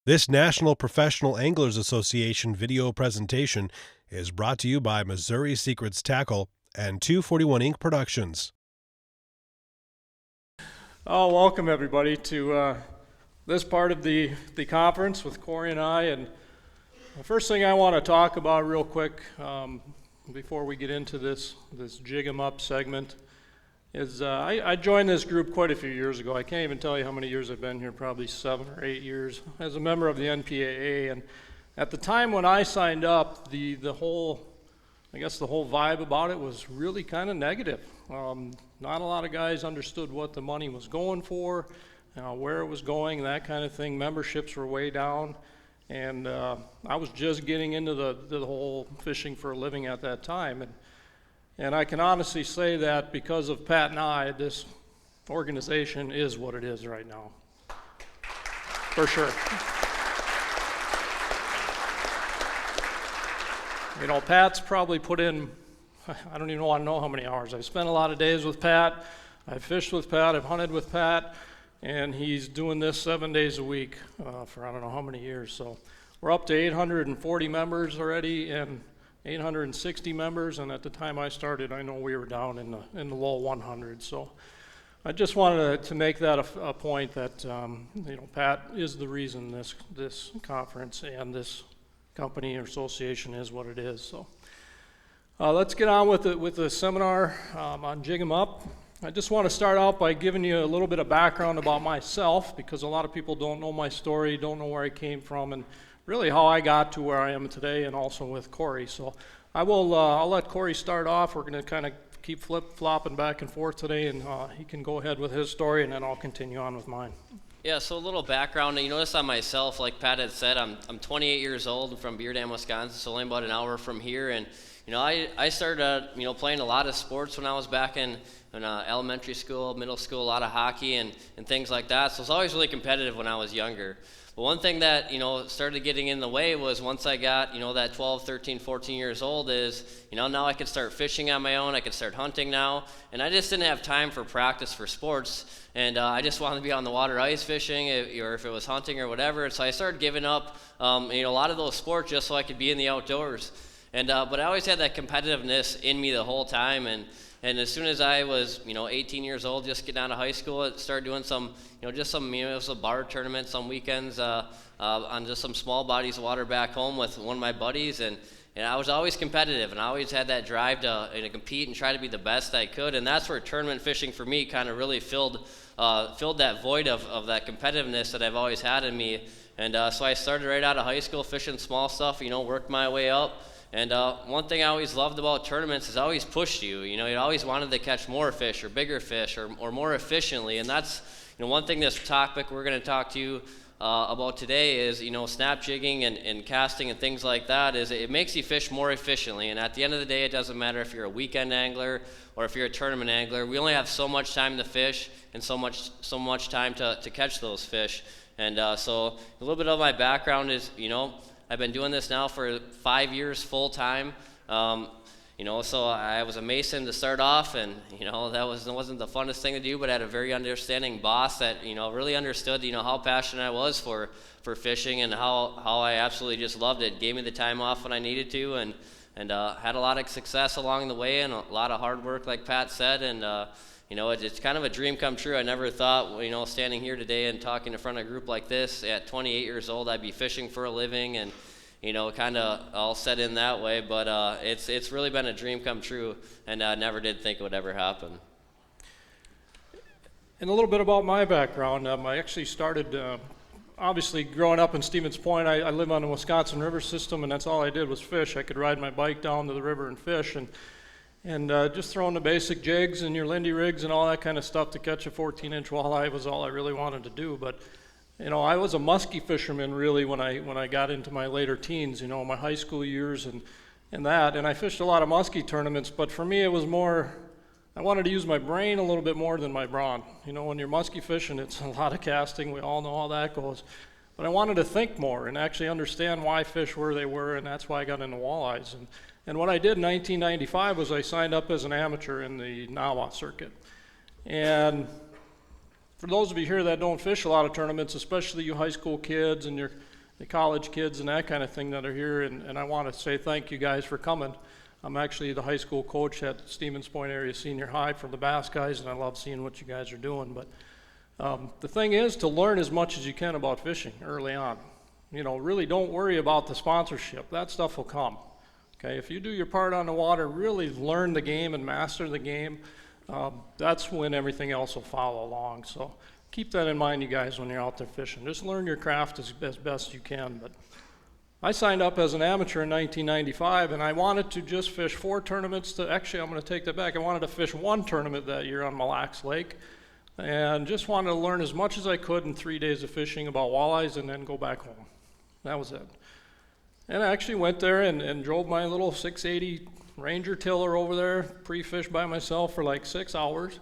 This National Professional Anglers Association video presentation is brought to you by Missouri Secrets Tackle and 241 Inc. Productions. Oh, welcome everybody to this part of the conference with Korey and I. And the first thing I want to talk about real quick before we get into this jig 'em up segment is I joined this group quite a few years ago. I can't even tell you how many years I've been here, probably 7 or 8 years, as a member of the NPAA. And at the time when I signed up, the whole vibe about it was really kind of negative. Not a lot of guys understood what the money was going for, where it was going, that kind of thing. Memberships were way down, and I was just getting into the whole fishing for a living at that time. And I can honestly say that because of Pat and I, this organization is what it is right now, for sure. You know, Pat's probably put in, I don't even want to know how many hours. I've spent a lot of days with Pat, I've fished with Pat, I've hunted with Pat, and he's doing this 7 days a week for I don't know how many years. So we're up to 840 members already, and 860 members, and at the time I started, I know we were down in the low 100s. So I just wanted to make that a point that Pat is the reason this conference and this company or association is what it is. So let's get on with the seminar on Jig 'em Up. I just want to start out by giving you a little bit of background about myself, because a lot of people don't know my story, don't know where I came from, and really how I got to where I am today, and also with Korey. So I'll let Korey start off. We're going to kind of keep flip-flopping back and forth today, and he can go ahead with his story, and then I'll continue on with mine. Yeah, so a little background. You notice on myself, like Pat had said, I'm 28 years old and from Beardam, Wisconsin, so only about an hour from here. And I started playing a lot of sports when I was back in elementary school, middle school, a lot of hockey and things like that. So I was always really competitive when I was younger. But one thing that started getting in the way was once I got that 12, 13, 14 years old is now I could start fishing on my own, I could start hunting now, and I just didn't have time for practice for sports, and I just wanted to be on the water ice fishing, or if it was hunting or whatever. And so I started giving up a lot of those sports just so I could be in the outdoors. And but I always had that competitiveness in me the whole time, and as soon as I was 18 years old, just getting out of high school, I started doing some it was a bar tournament some weekends on just some small bodies of water back home with one of my buddies, and I was always competitive, and I always had that drive to compete and try to be the best I could. And that's where tournament fishing for me kind of really filled that void of that competitiveness that I've always had in me. And so I started right out of high school fishing small stuff, worked my way up. And one thing I always loved about tournaments is it always pushed you. You always wanted to catch more fish or bigger fish or more efficiently. And that's one thing this topic we're going to talk to you about today is snap jigging and casting and things like that. Is it makes you fish more efficiently. And at the end of the day, it doesn't matter if you're a weekend angler or if you're a tournament angler. We only have so much time to fish and so much time to catch those fish. And so a little bit of my background is I've been doing this now for 5 years full time. So I was a mason to start off, and that wasn't the funnest thing to do, but I had a very understanding boss that really understood how passionate I was for fishing, and how I absolutely just loved it. Gave me the time off when I needed to, and had a lot of success along the way, and a lot of hard work, like Pat said. And it's kind of a dream come true. I never thought, standing here today and talking in front of a group like this at 28 years old, I'd be fishing for a living and, kind of all set in that way. But it's really been a dream come true, and I never did think it would ever happen. And a little bit about my background. I actually started, obviously, growing up in Stevens Point. I live on the Wisconsin River system, and that's all I did was fish. I could ride my bike down to the river and fish, and just throwing the basic jigs and your Lindy rigs and all that kind of stuff to catch a 14-inch walleye was all I really wanted to do. But I was a muskie fisherman really when I got into my later teens, my high school years and I fished a lot of muskie tournaments. But for me, it was more, I wanted to use my brain a little bit more than my brawn. When you're muskie fishing, it's a lot of casting. We all know how that goes. But I wanted to think more and actually understand why fish were they were, and that's why I got into walleyes. And what I did in 1995 was I signed up as an amateur in the NPAA circuit. And for those of you here that don't fish a lot of tournaments, especially you high school kids and the college kids and that kind of thing that are here, and I want to say thank you guys for coming. I'm actually the high school coach at Stevens Point Area Senior High for the Bass guys, and I love seeing what you guys are doing. But the thing is to learn as much as you can about fishing early on. You know, really don't worry about the sponsorship. That stuff will come. Okay, if you do your part on the water, really learn the game and master the game, that's when everything else will follow along. So keep that in mind, you guys, when you're out there fishing. Just learn your craft as best you can. But I signed up as an amateur in 1995, and I wanted to just fish 4 tournaments. Actually, I'm going to take that back. I wanted to fish 1 tournament that year on Mille Lacs Lake, and just wanted to learn as much as I could in 3 days of fishing about walleyes and then go back home. That was it. And I actually went there and drove my little 680 Ranger tiller over there, pre-fished by myself for like 6 hours,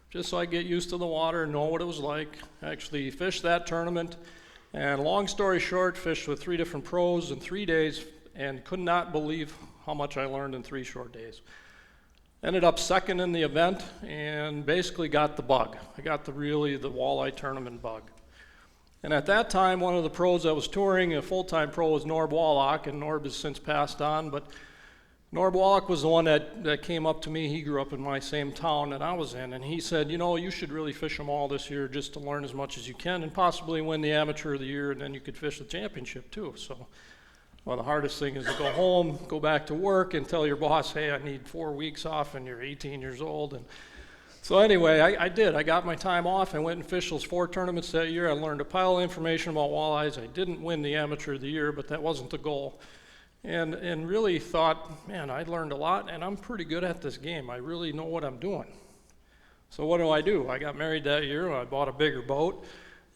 just so I get used to the water and know what it was like. Actually fished that tournament, and long story short, fished with 3 different pros in 3 days and could not believe how much I learned in 3 short days. Ended up second in the event and basically got the bug. I got the walleye tournament bug. And at that time, one of the pros that was touring, a full-time pro, was Norb Wallach, and Norb has since passed on, but Norb Wallach was the one that came up to me. He grew up in my same town that I was in, and he said, you know, you should really fish them all this year just to learn as much as you can and possibly win the amateur of the year, and then you could fish the championship too. So, well, the hardest thing is to go home, go back to work, and tell your boss, hey, I need 4 weeks off, and you're 18 years old. And so anyway, I did. I got my time off. I went and fished those 4 tournaments that year. I learned a pile of information about walleyes. I didn't win the amateur of the year, but that wasn't the goal. And really thought, man, I learned a lot, and I'm pretty good at this game. I really know what I'm doing. So what do? I got married that year. I bought a bigger boat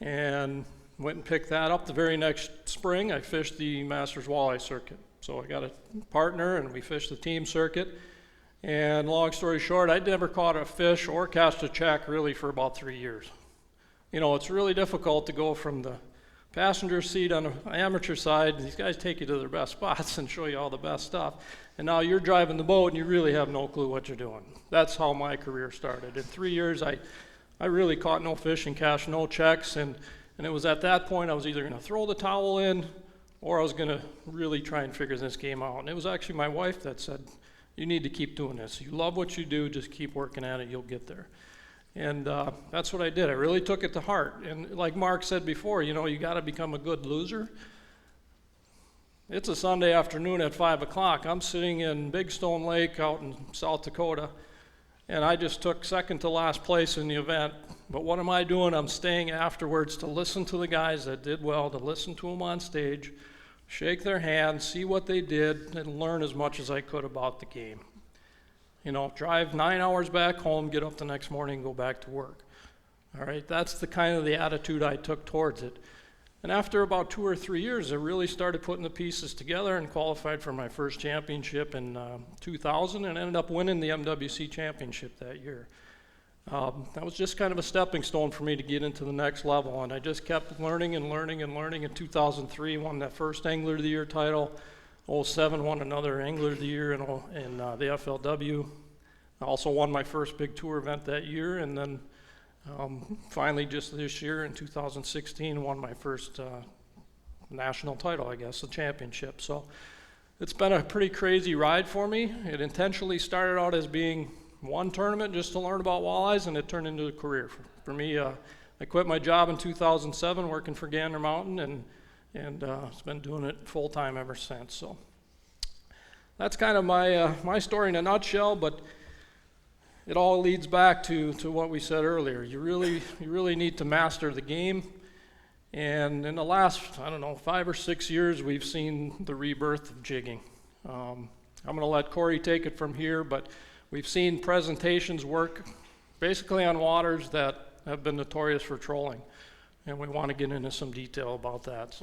and went and picked that up. The very next spring, I fished the Masters Walleye Circuit. So I got a partner, and we fished the team circuit. And long story short, I'd never caught a fish or cast a check really for about 3 years. You know, it's really difficult to go from the passenger seat on the amateur side. These guys take you to their best spots and show you all the best stuff. And now you're driving the boat and you really have no clue what you're doing. That's how my career started. In 3 years, I really caught no fish and cashed no checks. And it was at that point I was either going to throw the towel in or I was going to really try and figure this game out. And it was actually my wife that said, you need to keep doing this. You love what you do, just keep working at it, you'll get there. And that's what I did. I really took it to heart. And like Mark said before, you know, you got to become a good loser. It's a Sunday afternoon at 5 o'clock. I'm sitting in Big Stone Lake out in South Dakota, and I just took second to last place in the event. But what am I doing? I'm staying afterwards to listen to the guys that did well, to listen to them on stage, shake their hands, see what they did, and learn as much as I could about the game. You know, drive 9 hours back home, get up the next morning, go back to work. All right, that's the kind of the attitude I took towards it. And after about 2 or 3 years, I really started putting the pieces together and qualified for my first championship in 2000 and ended up winning the MWC championship that year. That was just kind of a stepping stone for me to get into the next level, and I just kept learning and learning and learning. In 2003, won that first Angler of the Year title. 2007, won another Angler of the Year in the FLW. I also won my first big tour event that year, and then finally just this year in 2016, won my first national title, I guess, the championship. So it's been a pretty crazy ride for me. It intentionally started out as being one tournament just to learn about walleyes, and it turned into a career. For me, I quit my job in 2007 working for Gander Mountain, and it's been doing it full-time ever since. So that's kind of my story in a nutshell, but it all leads back to what we said earlier. You really need to master the game. And in the last, 5 or 6 years, we've seen the rebirth of jigging. I'm going to let Korey take it from here, but we've seen presentations work basically on waters that have been notorious for trolling. And we want to get into some detail about that.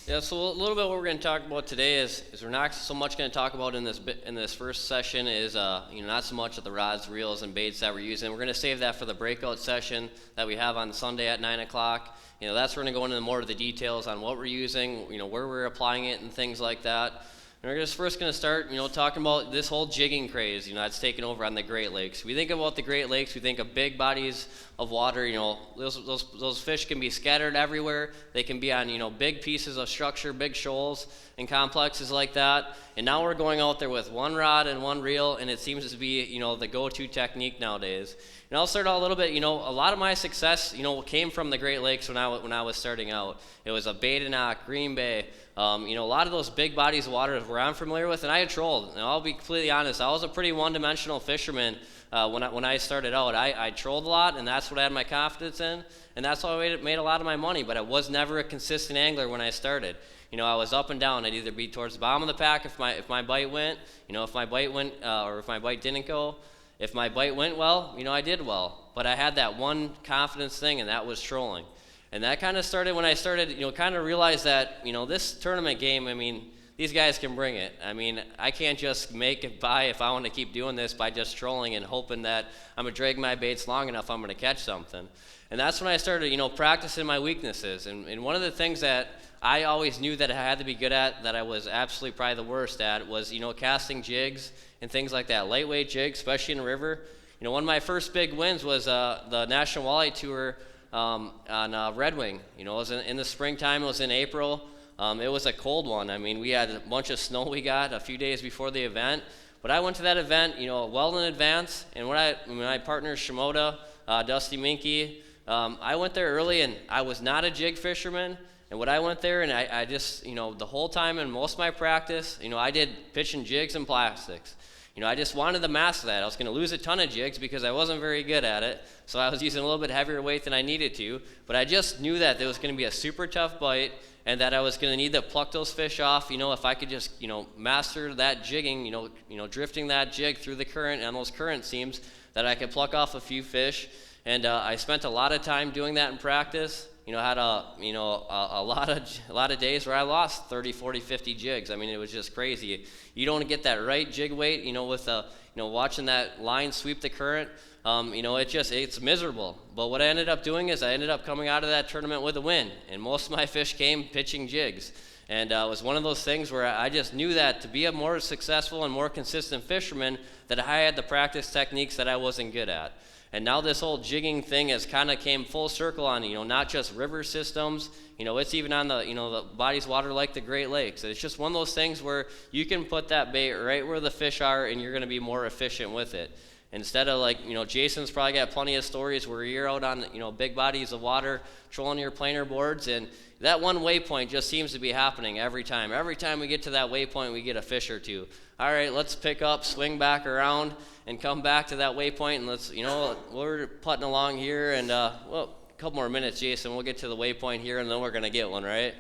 Yeah, so a little bit what we're going to talk about today is we're not so much going to talk about in this first session is not so much of the rods, reels, and baits that we're using. We're going to save that for the breakout session that we have on Sunday at 9 o'clock. That's where we're going to go into more of the details on what we're using, where we're applying it and things like that. And we're just first going to start, talking about this whole jigging craze, that's taken over on the Great Lakes. We think about the Great Lakes, we think of big bodies of water. Those fish can be scattered everywhere. They can be on, big pieces of structure, big shoals and complexes like that. And now we're going out there with one rod and one reel, and it seems to be, the go-to technique nowadays. And I'll start out a little bit, a lot of my success, came from the Great Lakes when I was starting out. It was a Badenoch, Green Bay, a lot of those big bodies of water where I'm familiar with, and I had trolled. And I'll be completely honest, I was a pretty one-dimensional fisherman when I started out. I trolled a lot, and that's what I had my confidence in, and that's how I made a lot of my money, but I was never a consistent angler when I started. I was up and down. I'd either be towards the bottom of the pack if my bite went, if my bite went, or if my bite didn't go. If my bite went well, I did well. But I had that one confidence thing, and that was trolling. And that kind of started when I started, kind of realized that, this tournament game, these guys can bring it. I can't just make it by if I want to keep doing this by just trolling and hoping that I'm going to drag my baits long enough I'm going to catch something. And that's when I started, practicing my weaknesses. And one of the things that I always knew that I had to be good at, that I was absolutely probably the worst at, was, casting jigs and things like that. Lightweight jigs, especially in the river. One of my first big wins was the National Walleye Tour on Red Wing. It was in the springtime. It was in April. It was a cold one. We had a bunch of snow we got a few days before the event. But I went to that event, well in advance. And when my partner Shimoda, Dusty Minky, I went there early, and I was not a jig fisherman. And when I went there, and I just, the whole time in most of my practice, I did pitching jigs and plastics. I just wanted to master that. I was going to lose a ton of jigs because I wasn't very good at it. So I was using a little bit heavier weight than I needed to. But I just knew that there was going to be a super tough bite, and that I was going to need to pluck those fish off, if I could just, master that jigging, drifting that jig through the current and those current seams, that I could pluck off a few fish. And I spent a lot of time doing that in practice. Had a lot of days where I lost 30, 40, 50 jigs. It was just crazy. You don't get that right jig weight, with watching that line sweep the current. It's miserable. But what I ended up doing is I ended up coming out of that tournament with a win, and most of my fish came pitching jigs. And it was one of those things where I just knew that to be a more successful and more consistent fisherman, that I had to practice techniques that I wasn't good at. And now this whole jigging thing has kind of came full circle on, not just river systems, it's even on the, the bodies of water like the Great Lakes. It's just one of those things where you can put that bait right where the fish are, and you're going to be more efficient with it. Instead of Jason's probably got plenty of stories where you're out on, big bodies of water, trolling your planer boards, and that one waypoint just seems to be happening every time. Every time we get to that waypoint, we get a fish or two. All right, let's pick up, swing back around, and come back to that waypoint, and let's, we're putting along here, and, a couple more minutes, Jason, we'll get to the waypoint here, and then we're going to get one, right?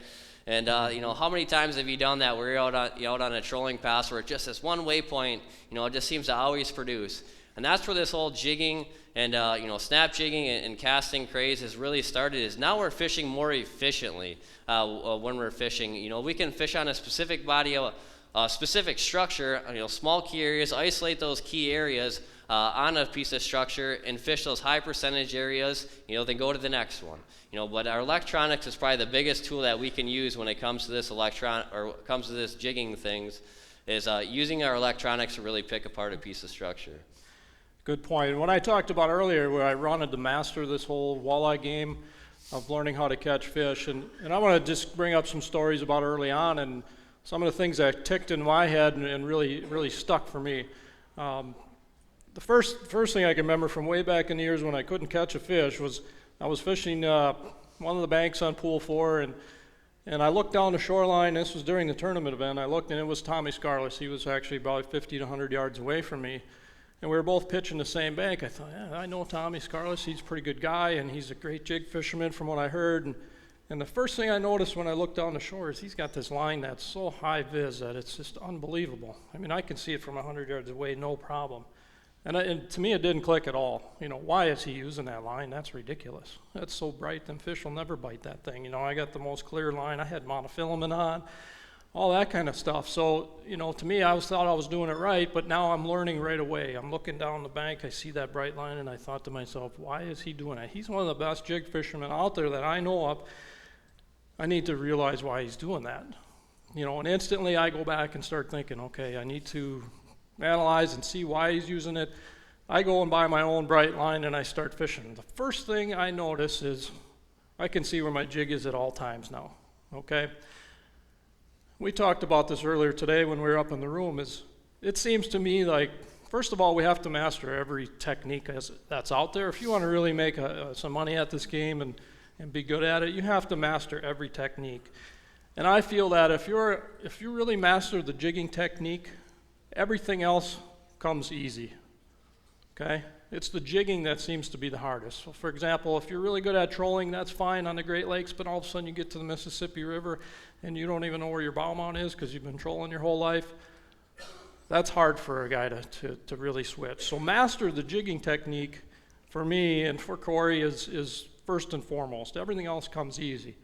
And, how many times have you done that where you're out on a trolling pass where it's just this one waypoint, it just seems to always produce. And that's where this whole jigging and, snap jigging and casting craze has really started, is now we're fishing more efficiently when we're fishing. We can fish on a specific body of a specific structure, small key areas, isolate those key areas on a piece of structure and fish those high percentage areas, then go to the next one. But our electronics is probably the biggest tool that we can use when it comes to this jigging things, is using our electronics to really pick apart a piece of structure. Good point. When I talked about earlier where I wanted to master this whole walleye game of learning how to catch fish, and I want to just bring up some stories about early on and some of the things that ticked in my head and really stuck for me. The first thing I can remember from way back in the years when I couldn't catch a fish was I was fishing one of the banks on Pool 4, and I looked down the shoreline. This was during the tournament event. I looked, and it was Tommy Scarless. He was actually about 50 to 100 yards away from me. And we were both pitching the same bank. I thought, yeah, I know Tommy Scarless. He's a pretty good guy, and he's a great jig fisherman from what I heard. And the first thing I noticed when I looked down the shore is he's got this line that's so high vis that it's just unbelievable. I can see it from 100 yards away, no problem. And to me, it didn't click at all. Why is he using that line? That's ridiculous. That's so bright, them fish will never bite that thing. I got the most clear line. I had monofilament on, all that kind of stuff. So, to me, I thought I was doing it right, but now I'm learning right away. I'm looking down the bank, I see that bright line, and I thought to myself, why is he doing that? He's one of the best jig fishermen out there that I know of. I need to realize why he's doing that. And instantly I go back and start thinking, okay, I need to analyze and see why he's using it. I go and buy my own bright line and I start fishing. The first thing I notice is I can see where my jig is at all times now, okay? We talked about this earlier today when we were up in the room. It seems to me like, first of all, we have to master every technique that's out there. If you want to really make some money at this game and be good at it, you have to master every technique. And I feel that if you really master the jigging technique, everything else comes easy, okay? It's the jigging that seems to be the hardest. So for example, if you're really good at trolling, that's fine on the Great Lakes, but all of a sudden you get to the Mississippi River and you don't even know where your bow mount is because you've been trolling your whole life. That's hard for a guy to really switch. So master the jigging technique for me and for Korey is first and foremost. Everything else comes easy.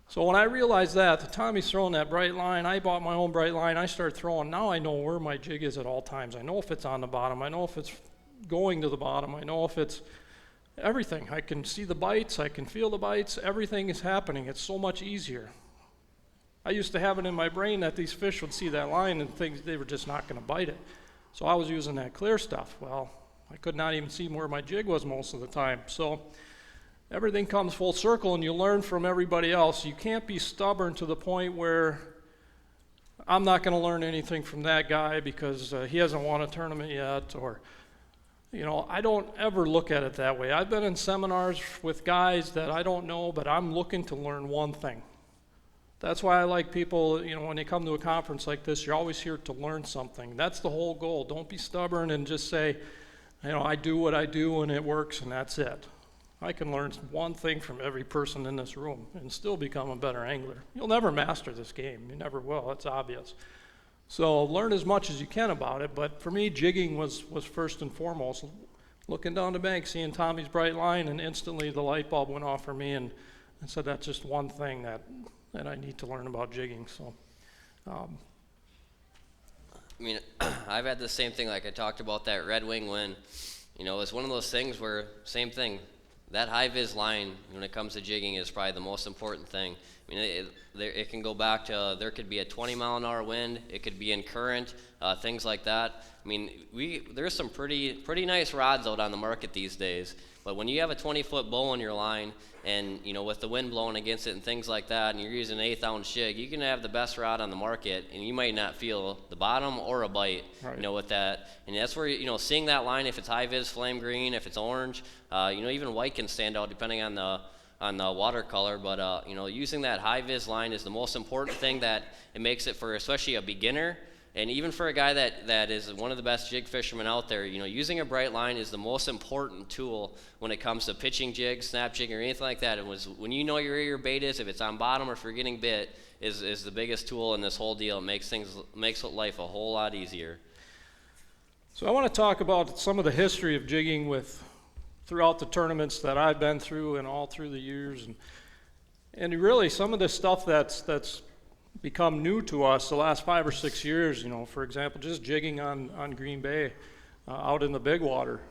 So when I realized that, the time he's throwing that bright line, I bought my own bright line, I started throwing. Now I know where my jig is at all times. I know if it's on the bottom, I know if it's going to the bottom, I know if it's everything. I can see the bites, I can feel the bites, everything is happening. It's so much easier. I used to have it in my brain that these fish would see that line and think they were just not going to bite it. So I was using that clear stuff. Well, I could not even see where my jig was most of the time. So everything comes full circle and you learn from everybody else. You can't be stubborn to the point where I'm not going to learn anything from that guy because he hasn't won a tournament yet, or I don't ever look at it that way. I've been in seminars with guys that I don't know, but I'm looking to learn one thing. That's why I like people, when they come to a conference like this, you're always here to learn something. That's the whole goal. Don't be stubborn and just say, I do what I do and it works and that's it. I can learn one thing from every person in this room and still become a better angler. You'll never master this game. You never will. It's obvious. So learn as much as you can about it. But for me, jigging was first and foremost. Looking down the bank, seeing Tommy's bright line, and instantly the light bulb went off for me and said that's just one thing that I need to learn about jigging. So, I've had the same thing, like I talked about that Red Wing win. It's one of those things where, same thing, that high vis line when it comes to jigging is probably the most important thing. It can go back to, there could be a 20-mile-an-hour wind, it could be in current, things like that. There's some pretty nice rods out on the market these days, but when you have a 20-foot bow in your line and with the wind blowing against it and things like that, and you're using an 1/8-ounce jig, you can have the best rod on the market and you might not feel the bottom or a bite, right. With that. And that's where, seeing that line, if it's high vis, flame green, if it's orange, even white can stand out depending on the watercolor, but using that high vis line is the most important thing, that it makes it for especially a beginner. And even for a guy that is one of the best jig fishermen out there, using a bright line is the most important tool when it comes to pitching jigs, snap jigging, or anything like that. It was when you know where your bait is, if it's on bottom or if you're getting bit, is the biggest tool in this whole deal. It makes life a whole lot easier. So I want to talk about some of the history of jigging throughout the tournaments that I've been through and all through the years, and really some of the stuff that's become new to us the last 5 or 6 years. For example, just jigging on Green Bay, out in the big water.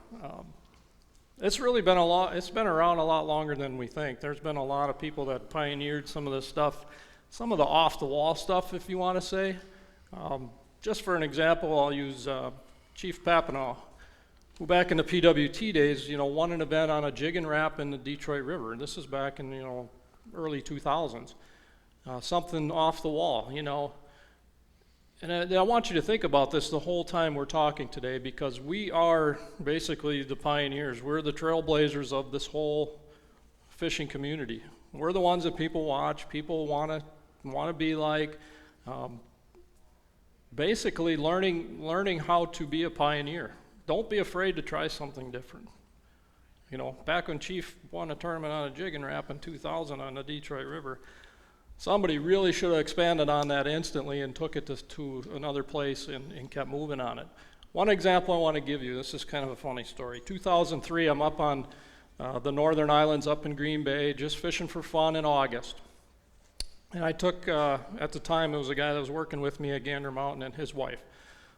It's really been it's been around a lot longer than we think. There's been a lot of people that pioneered some of this stuff, some of the off-the-wall stuff, if you want to say. Just for an example, I'll use Chief Papanaw, who back in the PWT days, won an event on a jig and wrap in the Detroit River. This is back in, early 2000s. Something off the wall, And I want you to think about this the whole time we're talking today, because we are basically the pioneers. We're the trailblazers of this whole fishing community. We're the ones that people watch, people want to be like. Basically learning how to be a pioneer. Don't be afraid to try something different. Back when Chief won a tournament on a jig and wrap in 2000 on the Detroit River, somebody really should have expanded on that instantly and took it to another place and kept moving on it. One example I want to give you, this is kind of a funny story. 2003, I'm up on the Northern Islands up in Green Bay, just fishing for fun in August. And I took, at the time, it was a guy that was working with me at Gander Mountain and his wife.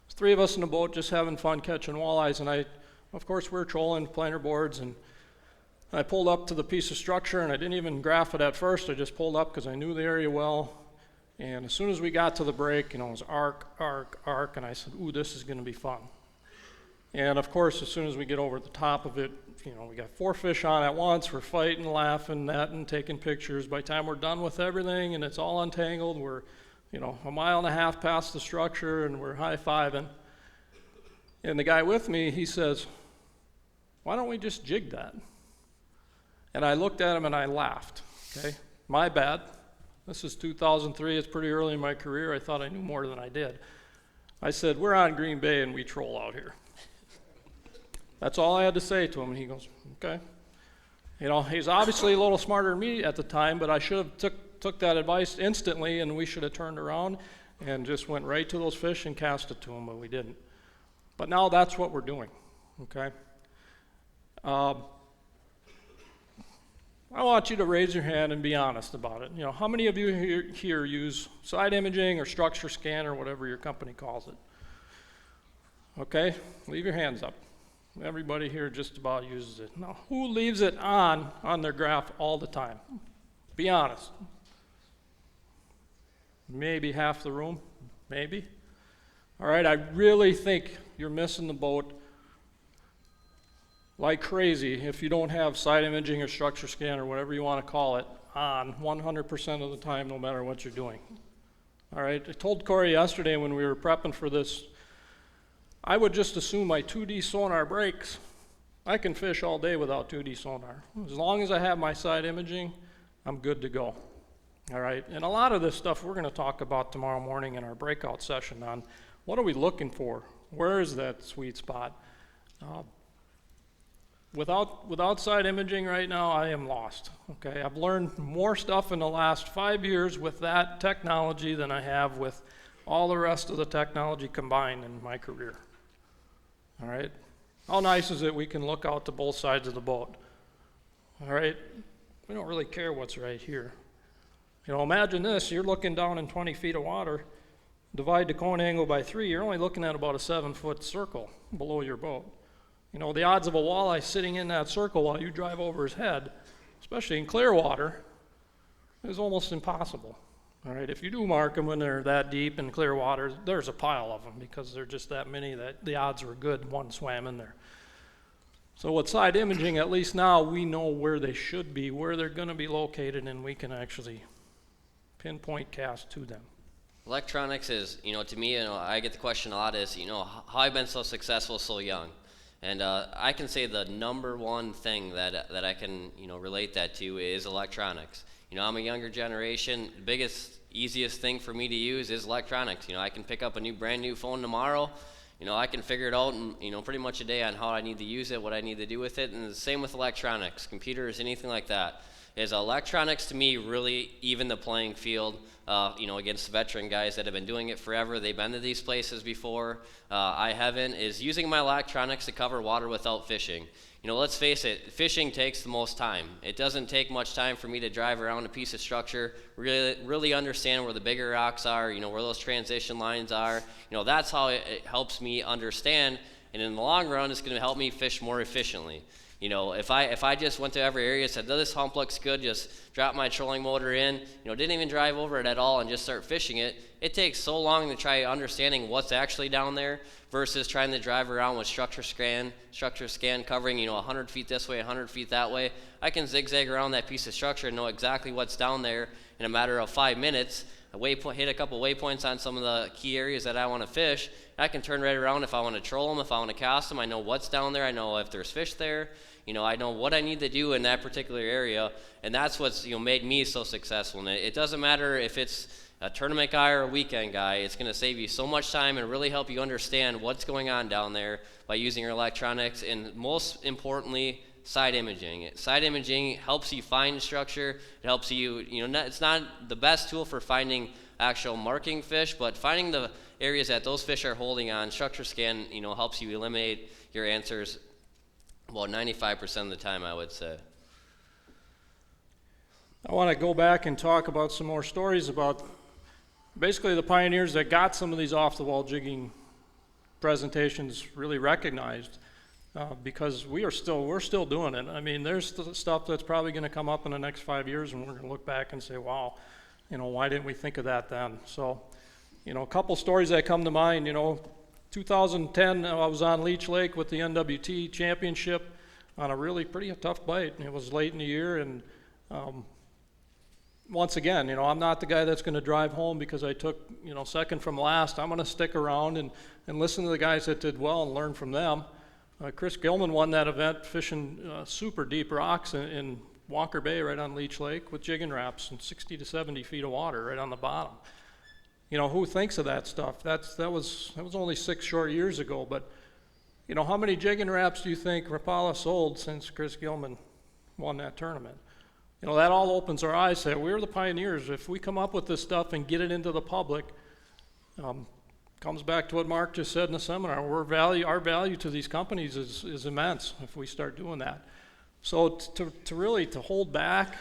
There's 3 of us in the boat just having fun catching walleyes, and of course, we're trolling planer boards, and I pulled up to the piece of structure, and I didn't even graph it at first. I just pulled up because I knew the area well, And as soon as we got to the break, it was arc, arc, arc, and I said, ooh, this is gonna be fun. And of course, as soon as we get over the top of it, we got 4 fish on at once, we're fighting, laughing, netting, taking pictures. By the time we're done with everything and it's all untangled, we're, 1.5 miles past the structure and we're high-fiving. And the guy with me, he says, why don't we just jig that? And I looked at him and I laughed, okay? My bad. This is 2003, it's pretty early in my career. I thought I knew more than I did. I said, we're on Green Bay and we troll out here. That's all I had to say to him, and he goes, okay. He's obviously a little smarter than me at the time, but I should have took that advice instantly, and we should have turned around and just went right to those fish and cast it to them, but we didn't. But now that's what we're doing, okay? I want you to raise your hand and be honest about it. How many of you here use side imaging or structure scan or whatever your company calls it? Okay, leave your hands up. Everybody here just about uses it. Now, who leaves it on their graph all the time? Be honest. Maybe half the room, maybe. All right, I really think you're missing the boat like crazy if you don't have side imaging or structure scan or whatever you want to call it on 100% of the time, no matter what you're doing. All right, I told Korey yesterday when we were prepping for this, I would just assume my 2D sonar breaks. I can fish all day without 2D sonar. As long as I have my side imaging, I'm good to go. All right, and a lot of this stuff we're going to talk about tomorrow morning in our breakout session on what are we looking for? Where is that sweet spot? Without side imaging right now, I am lost. Okay, I've learned more stuff in the last 5 years with that technology than I have with all the rest of the technology combined in my career. All right, how nice is it we can look out to both sides of the boat? All right, we don't really care what's right here. Imagine this, you're looking down in 20 feet of water, divide the cone angle by 3, you're only looking at about a 7-foot circle below your boat. The odds of a walleye sitting in that circle while you drive over his head, especially in clear water, is almost impossible. All right, if you do mark them when they're that deep in clear water, there's a pile of them because they're just that many that the odds are good one swam in there. So with side imaging, at least now we know where they should be, where they're going to be located, and we can actually pinpoint cast to them. Electronics is, to me, I get the question a lot is, how I've been so successful so young. And I can say the number one thing that I can, relate that to is electronics. I'm a younger generation. The biggest, easiest thing for me to use is electronics. I can pick up a brand new phone tomorrow. I can figure it out in, pretty much a day on how I need to use it, what I need to do with it. And the same with electronics, computers, anything like that. Is electronics to me really even the playing field, against veteran guys that have been doing it forever. They've been to these places before. I haven't. Is using my electronics to cover water without fishing. Let's face it, fishing takes the most time. It doesn't take much time for me to drive around a piece of structure, really understand where the bigger rocks are, where those transition lines are. That's how it helps me understand, and in the long run, it's going to help me fish more efficiently. If I just went to every area and said, oh, this hump looks good, just drop my trolling motor in, didn't even drive over it at all and just start fishing it, it takes so long to try understanding what's actually down there versus trying to drive around with structure scan covering, 100 feet this way, 100 feet that way. I can zigzag around that piece of structure and know exactly what's down there in a matter of 5 minutes. Hit a couple waypoints on some of the key areas that I want to fish. I can turn right around if I want to troll them, if I want to cast them. I know what's down there. I know if there's fish there. I know what I need to do in that particular area, and that's what's made me so successful. And it doesn't matter if it's a tournament guy or a weekend guy. It's going to save you so much time and really help you understand what's going on down there by using your electronics, and most importantly, side imaging. Side imaging helps you find structure. It helps you, it's not the best tool for finding actual marking fish, but finding the areas that those fish are holding on. Structure scan, helps you eliminate your answers about 95% of the time, I would say. I want to go back and talk about some more stories about basically the pioneers that got some of these off-the-wall jigging presentations really recognized, because we're still doing it. I mean, there's stuff that's probably going to come up in the next 5 years, and we're going to look back and say, wow, Why didn't we think of that then? So, a couple stories that come to mind, 2010, I was on Leech Lake with the NWT championship on a really pretty tough bite. It was late in the year, and once again, I'm not the guy that's going to drive home because I took, second from last. I'm going to stick around and listen to the guys that did well and learn from them. Chris Gilman won that event fishing super deep rocks in Walker Bay right on Leech Lake with jigging wraps and 60 to 70 feet of water right on the bottom. Who thinks of that stuff? That was only 6 short years ago, but how many jigging wraps do you think Rapala sold since Chris Gilman won that tournament? That all opens our eyes that we're the pioneers. If we come up with this stuff and get it into the public, comes back to what Mark just said in the seminar. Our value to these companies is immense if we start doing that. So to really hold back,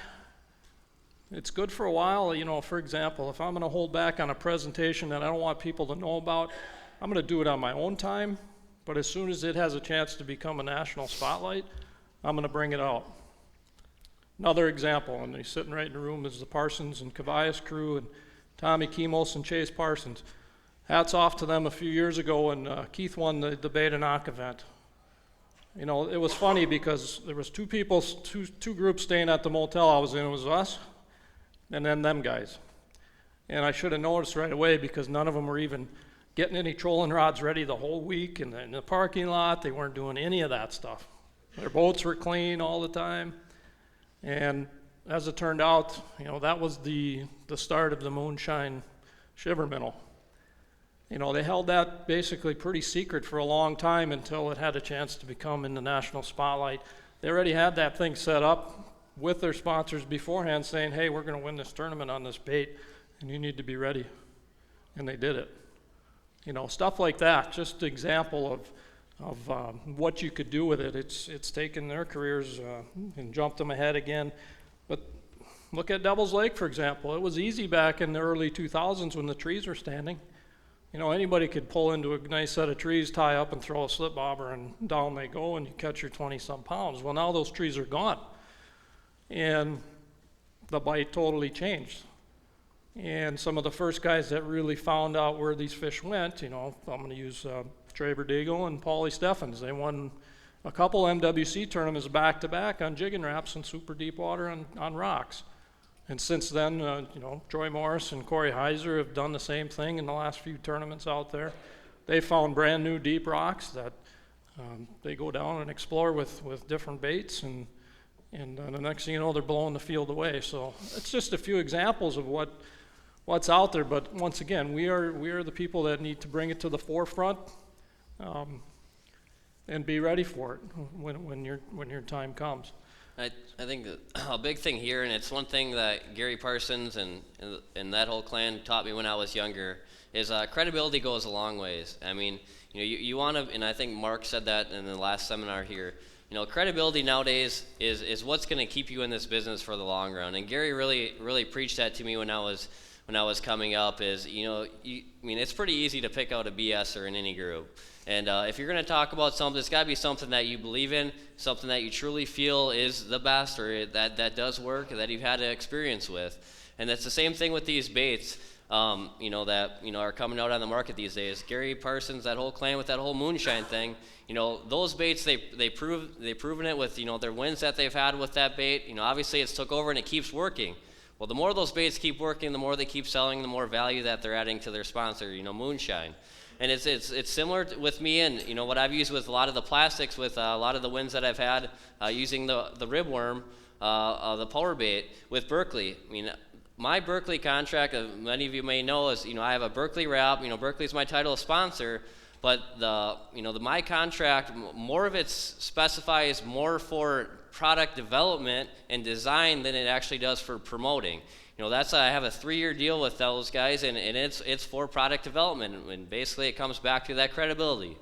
it's good for a while. For example, if I'm going to hold back on a presentation that I don't want people to know about, I'm going to do it on my own time. But as soon as it has a chance to become a national spotlight, I'm going to bring it out. Another example, and he's sitting right in the room, is the Parsons and Cavallas crew and Tommy Kimos and Chase Parsons. Hats off to them a few years ago, and Keith won the Beta Knock event. It was funny because there was two groups staying at the motel I was in. It was us and then them guys. And I should have noticed right away because none of them were even getting any trolling rods ready the whole week in the parking lot. They weren't doing any of that stuff. Their boats were clean all the time. And as it turned out, that was the start of the moonshine shiver minnow. They held that basically pretty secret for a long time until it had a chance to become in the national spotlight. They already had that thing set up with their sponsors beforehand saying, hey, we're going to win this tournament on this bait, and you need to be ready. And they did it. Stuff like that, just an example of what you could do with it. It's taken their careers and jumped them ahead again. But look at Devil's Lake, for example. It was easy back in the early 2000s when the trees were standing. Anybody could pull into a nice set of trees, tie up, and throw a slip bobber, and down they go, and you catch your 20-some pounds. Well, now those trees are gone, and the bite totally changed. And some of the first guys that really found out where these fish went, I'm going to use Trey Verdegal and Paulie Steffens. They won a couple MWC tournaments back-to-back on jigging wraps and super deep water on rocks. And since then, Troy Morris and Korey Heiser have done the same thing in the last few tournaments out there. They found brand new deep rocks that they go down and explore with different baits, and the next thing you know, they're blowing the field away. So it's just a few examples of what's out there. But once again, we are the people that need to bring it to the forefront and be ready for it when your time comes. I think that a big thing here, and it's one thing that Gary Parsons and that whole clan taught me when I was younger, is credibility goes a long ways. I mean, you want to, and I think Mark said that in the last seminar here. Credibility nowadays is what's going to keep you in this business for the long run. And Gary really preached that to me when I was coming up. It's pretty easy to pick out a BSer in any group. And if you're going to talk about something, it's got to be something that you believe in, something that you truly feel is the best, or that does work, that you've had experience with. And that's the same thing with these baits, that are coming out on the market these days. Gary Parsons, that whole clan with that whole moonshine thing, those baits, they've proven it with their wins that they've had with that bait. Obviously it's took over and it keeps working. Well, the more those baits keep working, the more they keep selling, the more value that they're adding to their sponsor, moonshine. And it's similar with me and what I've used with a lot of the plastics, with a lot of the wins that I've had using the ribworm, the power bait with Berkeley. My Berkeley contract, many of you may know, is I have a Berkeley wrap. Berkeley's my title sponsor, but my contract, more of it specifies more for product development and design than it actually does for promoting. I have a 3-year deal with those guys, and it's for product development, and basically it comes back to that credibility.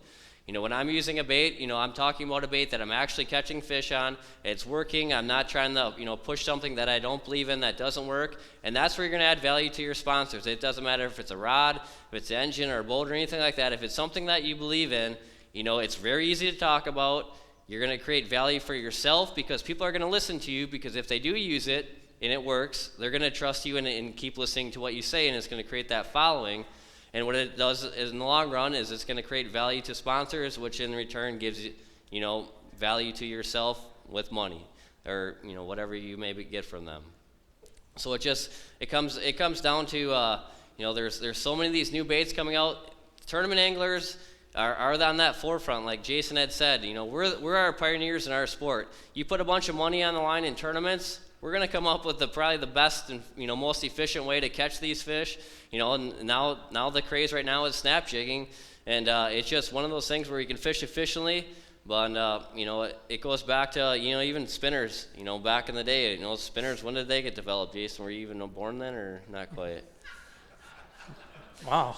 When I'm using a bait, I'm talking about a bait that I'm actually catching fish on. It's working. I'm not trying to, push something that I don't believe in that doesn't work, and that's where you're going to add value to your sponsors. It doesn't matter if it's a rod, if it's an engine or a boat or anything like that. If it's something that you believe in, it's very easy to talk about. You're going to create value for yourself because people are going to listen to you, because if they do use it, and it works, they're going to trust you and keep listening to what you say, and it's going to create that following. And what it does is, in the long run, is it's going to create value to sponsors, which in return gives you, value to yourself with money, or whatever you maybe get from them. So it comes down to there's so many of these new baits coming out. Tournament anglers are on that forefront, like Jason had said. We're our pioneers in our sport. You put a bunch of money on the line in tournaments, we're going to come up with probably the best and most efficient way to catch these fish. And now the craze right now is snap jigging, and it's just one of those things where you can fish efficiently. But it goes back to even spinners. Back in the day, spinners. When did they get developed, Jason? Were you even born then, or not quite? Wow.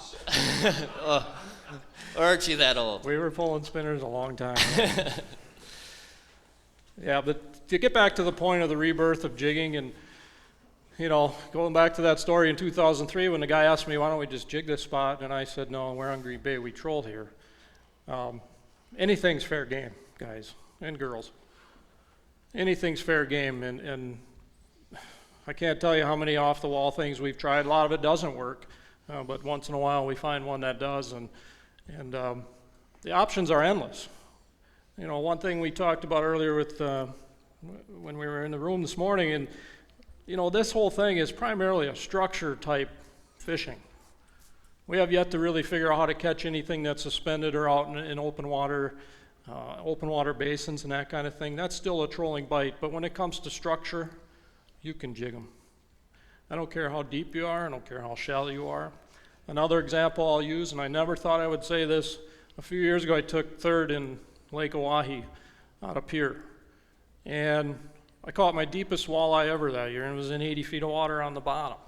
Or aren't you that old? We were pulling spinners a long time. Yeah, but to get back to the point of the rebirth of jigging, and going back to that story in 2003 when the guy asked me, why don't we just jig this spot, and I said, no, we're on Green Bay, we troll here. Anything's fair game, guys and girls. Anything's fair game, and I can't tell you how many off-the-wall things we've tried. A lot of it doesn't work, but once in a while we find one that does, and the options are endless. One thing we talked about earlier with when we were in the room this morning, and this whole thing is primarily a structure-type fishing. We have yet to really figure out how to catch anything that's suspended or out in open water basins and that kind of thing. That's still a trolling bite, but when it comes to structure, you can jig them. I don't care how deep you are, I don't care how shallow you are. Another example I'll use, and I never thought I would say this, a few years ago I took third in Lake Oahe out of Pier, and I caught my deepest walleye ever that year, and it was in 80 feet of water on the bottom.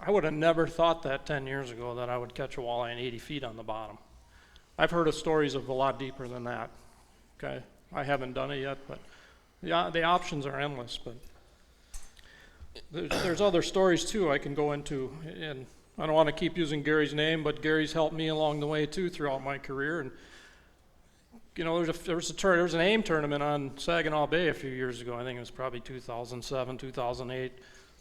I would have never thought that 10 years ago, that I would catch a walleye in 80 feet on the bottom. I've heard of stories of a lot deeper than that. Okay, I haven't done it yet, but the options are endless. But there's other stories too I can go into, and I don't want to keep using Gary's name, but Gary's helped me along the way too throughout my career. And there was an AIM tournament on Saginaw Bay a few years ago. I think it was probably 2007, 2008.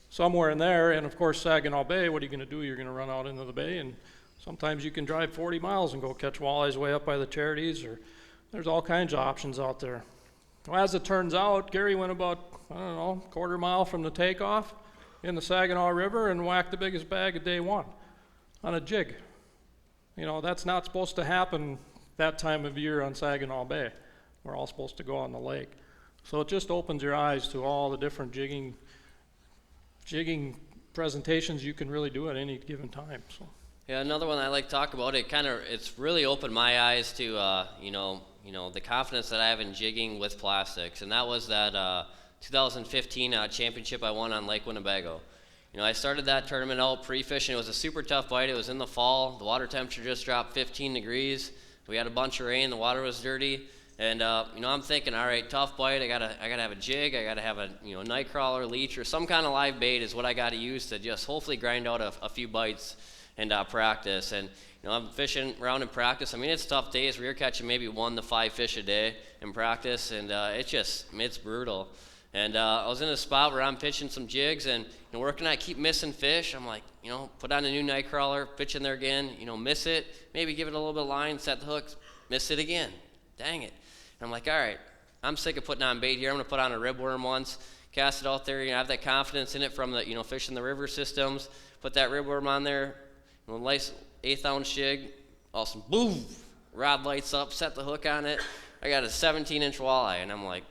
Somewhere in there, and of course Saginaw Bay, what are you going to do? You're going to run out into the bay, and sometimes you can drive 40 miles and go catch walleyes way up by the Charities, or there's all kinds of options out there. Well, as it turns out, Gary went about, quarter mile from the takeoff in the Saginaw River and whacked the biggest bag of day one on a jig. That's not supposed to happen that time of year on Saginaw Bay. We're all supposed to go on the lake. So it just opens your eyes to all the different jigging presentations you can really do at any given time. So. Yeah, another one I like to talk about. It's really opened my eyes to the confidence that I have in jigging with plastics, and that was that 2015 championship I won on Lake Winnebago. I started that tournament out pre-fishing. It was a super tough bite. It was in the fall. The water temperature just dropped 15 degrees. We had a bunch of rain. The water was dirty. And I'm thinking, all right, tough bite. I gotta have a jig. I gotta have a night crawler, leech, or some kind of live bait is what I gotta use to just hopefully grind out a few bites and practice. And I'm fishing around in practice. I mean, it's tough days where you're catching maybe 1 to 5 fish a day in practice, and it's brutal. And I was in a spot where I'm pitching some jigs, and working, I keep missing fish. I'm like, put on a new night crawler, pitch in there again, miss it, maybe give it a little bit of line, set the hook, miss it again. Dang it. And I'm like, all right, I'm sick of putting on bait here. I'm going to put on a ribworm once, cast it out there, have that confidence in it from the, fishing the river systems, put that ribworm on there, nice 1/8 ounce jig, awesome, boom, rod lights up, set the hook on it. I got a 17-inch walleye, and I'm like,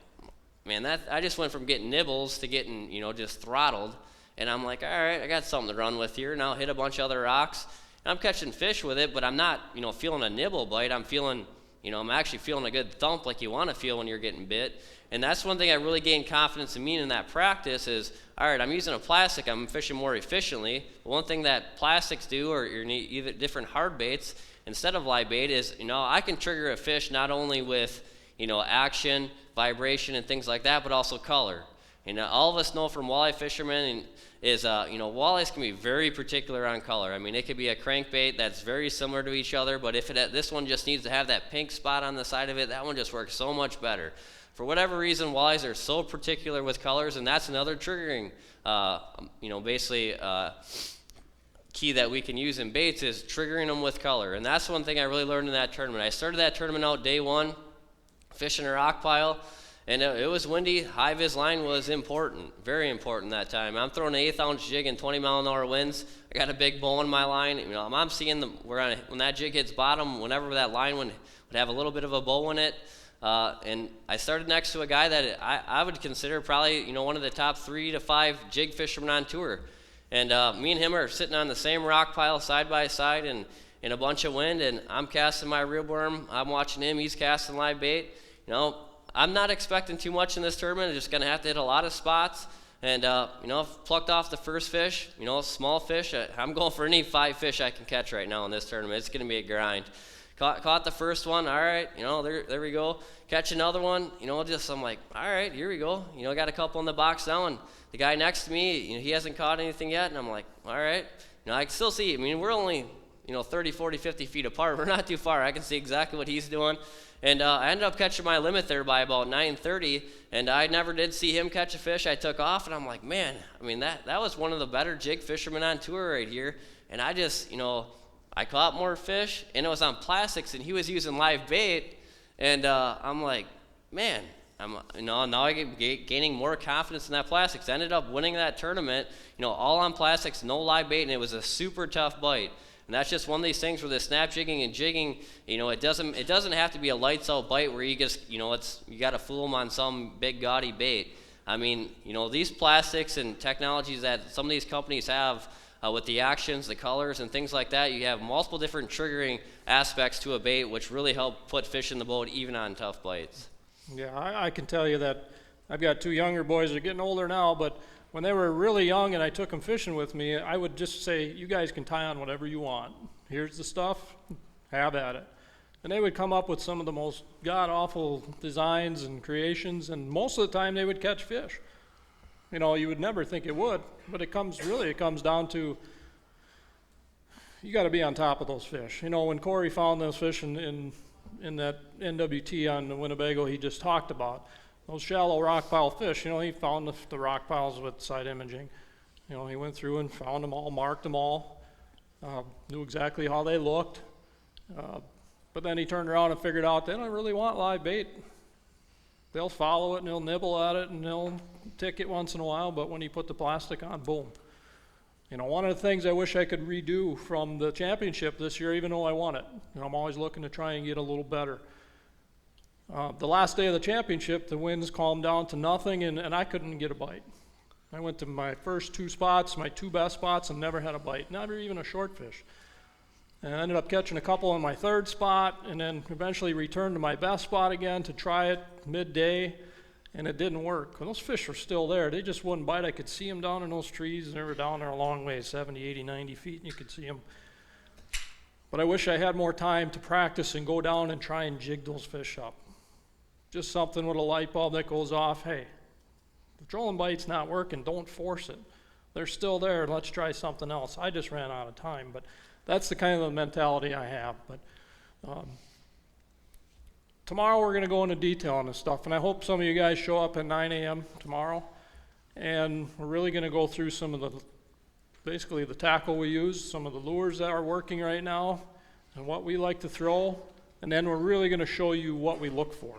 man, I just went from getting nibbles to getting, just throttled. And I'm like, all right, I got something to run with here. Now hit a bunch of other rocks. And I'm catching fish with it, but I'm not, feeling a nibble bite. I'm feeling, I'm actually feeling a good thump like you want to feel when you're getting bit. And that's one thing I really gained confidence in me in that practice is, all right, I'm using a plastic, I'm fishing more efficiently. But one thing that plastics do, or either different hard baits, instead of live bait is, I can trigger a fish not only with, action, vibration, and things like that, but also color. All of us know from walleye fishermen is, walleyes can be very particular on color. I mean, it could be a crankbait that's very similar to each other, but if this one just needs to have that pink spot on the side of it, that one just works so much better. for whatever reason, walleyes are so particular with colors, and that's another triggering, basically key that we can use in baits is triggering them with color. And that's one thing I really learned in that tournament. I started that tournament out day one, fishing a rock pile, and it was windy. High vis line was important, very important that time. I'm throwing an 1/8 ounce jig in 20-mile-an-hour winds. I got a big bow in my line. I'm seeing when that jig hits bottom, whenever that line would have a little bit of a bow in it. And I started next to a guy that I would consider probably one of the top 3 to 5 jig fishermen on tour. And me and him are sitting on the same rock pile side by side and in a bunch of wind, and I'm casting my rib worm. I'm watching him. He's casting live bait. I'm not expecting too much in this tournament. I'm just going to have to hit a lot of spots. And, plucked off the first fish, small fish. I'm going for any 5 fish I can catch right now in this tournament. It's going to be a grind. Caught the first one. All right, there we go. Catch another one. I'm like, all right, here we go. Got a couple in the box now. And the guy next to me, he hasn't caught anything yet. And I'm like, all right. I can still see. We're only, 30, 40, 50 feet apart. We're not too far. I can see exactly what he's doing. And I ended up catching my limit there by about 9:30, and I never did see him catch a fish. I took off, and I'm like, man, that was one of the better jig fishermen on tour right here. And I just, I caught more fish, and it was on plastics, and he was using live bait. And I'm like, man, now I'm gaining more confidence in that plastics. I ended up winning that tournament, all on plastics, no live bait, and it was a super tough bite. And that's just one of these things where the snap jigging and jigging, it doesn't have to be a lights out bite where you just, you got to fool them on some big gaudy bait. These plastics and technologies that some of these companies have with the actions, the colors, and things like that, you have multiple different triggering aspects to a bait which really help put fish in the boat even on tough bites. Yeah, I can tell you that I've got 2 younger boys that are getting older now, but when they were really young and I took them fishing with me, I would just say, you guys can tie on whatever you want. Here's the stuff, have at it. And they would come up with some of the most god-awful designs and creations, and most of the time they would catch fish. You would never think it would, but it comes down to, you got to be on top of those fish. When Korey found those fish in that NWT on the Winnebago he just talked about, those shallow rock pile fish, he found the rock piles with side imaging. He went through and found them all, marked them all, knew exactly how they looked. But then he turned around and figured out they don't really want live bait. They'll follow it and they'll nibble at it and they'll tick it once in a while, but when you put the plastic on, boom. One of the things I wish I could redo from the championship this year, even though I won it, I'm always looking to try and get a little better. The last day of the championship, the winds calmed down to nothing, and I couldn't get a bite. I went to my first 2 spots, my 2 best spots, and never had a bite, never even a short fish. And I ended up catching a couple on my 3rd spot, and then eventually returned to my best spot again to try it midday, and it didn't work. And those fish were still there. They just wouldn't bite. I could see them down in those trees, and they were down there a long way, 70, 80, 90 feet, and you could see them. But I wish I had more time to practice and go down and try and jig those fish up. Just something with a light bulb that goes off. Hey, the trolling bite's not working, don't force it. They're still there, let's try something else. I just ran out of time, but that's the kind of mentality I have. But tomorrow we're going to go into detail on this stuff, and I hope some of you guys show up at 9 a.m. tomorrow, and we're really going to go through some of basically the tackle we use, some of the lures that are working right now, and what we like to throw, and then we're really going to show you what we look for.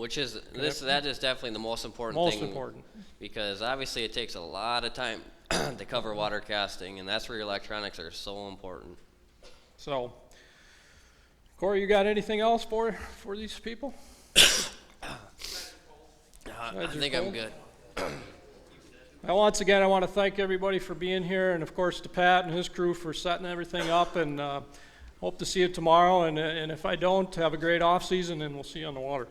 That is definitely the most important thing. Most important. Because obviously it takes a lot of time to cover water casting, and that's where your electronics are so important. So, Korey, you got anything else for these people? I think I'm good. Well, once again, I want to thank everybody for being here, and of course to Pat and his crew for setting everything up, and hope to see you tomorrow, and if I don't, have a great off season, and we'll see you on the water.